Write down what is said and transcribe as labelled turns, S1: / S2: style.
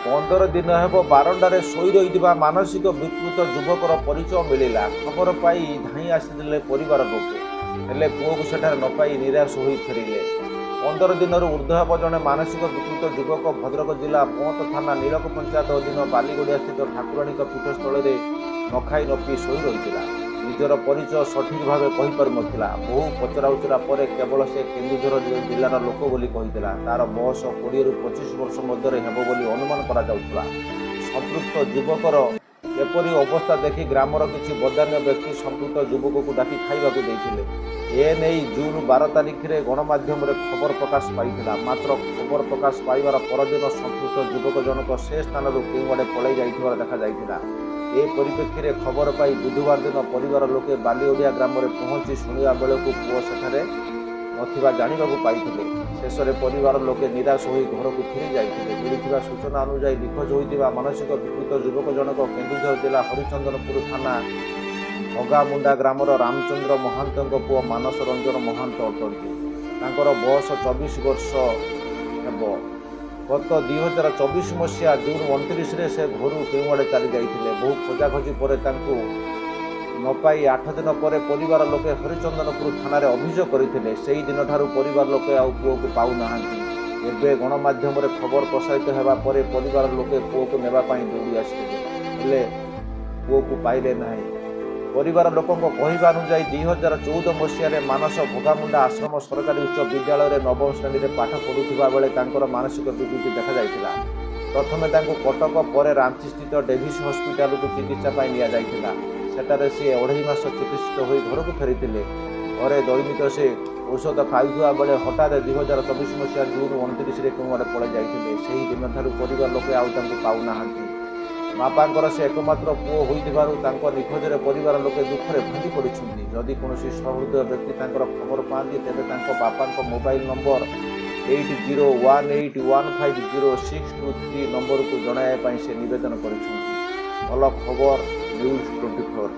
S1: 15 दिन ହେବ ବାରଣ୍ଡାରେ ଶୋଇ ରହିଥିବା ମାନସିକ ବିକୃତ ଯୁବକର ପରିଚୟ ମିଳିଲା। ଖବର ପାଇ ଧାଇଁ ଆସିଥିଲେ ପରିବାର ଲୋକ, ହେଲେ ପୁଅକୁ ସେଠାରେ ନ ପାଇ ନିରାଶ ହୋଇ ଫେରିଲେ। 15 ଦିନରୁ ଉର୍ଦ୍ଧ୍ୱ ହେବ ଜଣେ ମାନସିକ ବିକୃତ ଯୁବକ ଭଦ୍ରକ ଜିଲ୍ଲା ବଅନ୍ତ ଥାନା ନୀଳକ ପଞ୍ଚାୟତ ଅଧୀନ ବାଲିଗଡ଼ିଆସ୍ଥିତ ଠାକୁରାଣୀଙ୍କ ପୀଠସ୍ଥଳରେ ନ ଖାଇ ନ ପିଇ ଶୋଇ ରହିଥିଲା। ନିଜର ପରିଚୟ ସଠିକ୍ ଭାବେ କହିପାରୁନଥିଲା। ବହୁ ପଚରାଉଚରା ପରେ କେବଳ ସେ କେନ୍ଦୁଝର ଜିଲ୍ଲାର ଲୋକ ବୋଲି କହିଥିଲା। ତାର ବୟସ 20ରୁ 25 ବର୍ଷ ମଧ୍ୟରେ ହେବ ବୋଲି ଅନୁମାନ କରାଯାଉଥିଲା। ସମ୍ପୃକ୍ତ ଯୁବକର ଏପରି ଅବସ୍ଥା ଦେଖି ଗ୍ରାମର କିଛି ବଦାନ୍ୟ ବ୍ୟକ୍ତି ସମ୍ପୃକ୍ତ ଯୁବକକୁ ଡାକି ଖାଇବାକୁ ଦେଇଥିଲେ। ଏ ନେଇ ଜୁନ୍ 12 ତାରିଖରେ ଗଣମାଧ୍ୟମରେ ଖବର ପ୍ରକାଶ ପାଇଥିଲା। ମାତ୍ର ଖବର ପ୍ରକାଶ ପାଇବାର ପରଦିନ ସମ୍ପୃକ୍ତ ଯୁବକ ଜଣକ ସେ ସ୍ଥାନରୁ କେଉଁଆଡ଼େ ପଳାଇ ଯାଇଥିବାର ଦେଖାଯାଇଥିଲା। ଏ ପରିପ୍ରେକ୍ଷୀରେ ଖବର ପାଇ ବୁଧବାର ଦିନ ପରିବାର ଲୋକେ ବାଲିଓଡ଼ିଆ ଗ୍ରାମରେ ପହଞ୍ଚି ଶୁଣିବା ବେଳକୁ ପୁଅ ସେଠାରେ ନଥିବା ଜାଣିବାକୁ ପାଇଥିଲେ। ଶେଷରେ ପରିବାର ଲୋକେ ନିରାଶ ହୋଇ ଘରକୁ ଫେରି ଯାଇଥିଲେ। ମିଳିଥିବା ସୂଚନା ଅନୁଯାୟୀ ନିଖୋଜ ହୋଇଥିବା ମାନସିକ ବିକୃତ ଯୁବକ ଜଣକ କେନ୍ଦୁଝର ଜିଲ୍ଲା ହରିଚନ୍ଦନପୁର ଥାନା ଭଗାମୁଣ୍ଡା ଗ୍ରାମର ରାମଚନ୍ଦ୍ର ମହାନ୍ତଙ୍କ ପୁଅ ମାନସ ରଞ୍ଜନ ମହାନ୍ତ ଅଟନ୍ତି। ତାଙ୍କର ବୟସ 24 ବର୍ଷ ହେବ। ଗତ 2024 ମସିହା ଜୁନ୍ 29ରେ ସେ ଘରୁ କେଉଁଆଡ଼େ ଚାଲି ଯାଇଥିଲେ। ବହୁ ଖୋଜାଖୋଜି ପରେ ତାଙ୍କୁ ନ ପାଇ 8 ଦିନ ପରେ ପରିବାର ଲୋକେ ହରିଚନ୍ଦନପୁର ଥାନାରେ ଅଭିଯୋଗ କରିଥିଲେ। ସେହି ଦିନଠାରୁ ପରିବାର ଲୋକେ ଆଉ ପୁଅକୁ ପାଉନାହାନ୍ତି। ଏବେ ଗଣମାଧ୍ୟମରେ ଖବର ପ୍ରସାରିତ ହେବା ପରେ ପରିବାର ଲୋକେ ପୁଅକୁ ନେବା ପାଇଁ ଦୌଡ଼ି ଆସିଥିଲେ, ହେଲେ ପୁଅକୁ ପାଇଲେ ନାହିଁ। ପରିବାର ଲୋକଙ୍କ କହିବା ଅନୁଯାୟୀ 2014 ମସିହାରେ ମାନସ ଭଗାମୁଣ୍ଡା ଆଶ୍ରମ ସରକାରୀ ଉଚ୍ଚ ବିଦ୍ୟାଳୟରେ 9ମ ଶ୍ରେଣୀରେ ପାଠ ପଢ଼ୁଥିବା ବେଳେ ତାଙ୍କର ମାନସିକ ବିକୃତି ଦେଖାଯାଇଥିଲା। ପ୍ରଥମେ ତାଙ୍କୁ କଟକ ପରେ ରାଞ୍ଚିସ୍ଥିତ ଡେଭିସ୍ ହସ୍ପିଟାଲକୁ ଚିକିତ୍ସା ପାଇଁ ନିଆଯାଇଥିଲା। ସେଠାରେ ସେ 2.5 ମାସ ଚିକିତ୍ସିତ ହୋଇ ଘରକୁ ଫେରିଥିଲେ। ଘରେ ଦୈନିକ ସେ ଔଷଧ ଖାଉଥିବା ବେଳେ ହଠାତ୍ 2024 ମସିହା ଜୁନ୍ 29ରେ କେଉଁଆଡ଼େ ପଳାଇ ଯାଇଥିଲେ। ସେହି ଦିନଠାରୁ ପରିବାର ଲୋକେ ଆଉ ତାଙ୍କୁ ପାଉନାହାନ୍ତି। ବାପାଙ୍କର ସେ એકમાત્ર ପୁଅ ହୋଇଥିବାରୁ ତାଙ୍କ ନିଖୋଜରେ ପରିବାର ଲୋକେ ଦୁଃଖରେ ଭାଙ୍ଗି ପଡ଼ିଛନ୍ତି। ଯଦି କୌଣସି ସହୃଦୟ ବ୍ୟକ୍ତି ତାଙ୍କର ଖବର ପାଆନ୍ତି ତେବେ ତାଙ୍କ ବାପାଙ୍କ ମୋବାଇଲ ନମ୍ବର 8018150623 ନମ୍ବରକୁ ଜଣାଇବା ପାଇଁ ସେ ନିବେଦନ କରିଛନ୍ତି। ଭଲ ଖବର ନ୍ୟୁଜ୍ 24।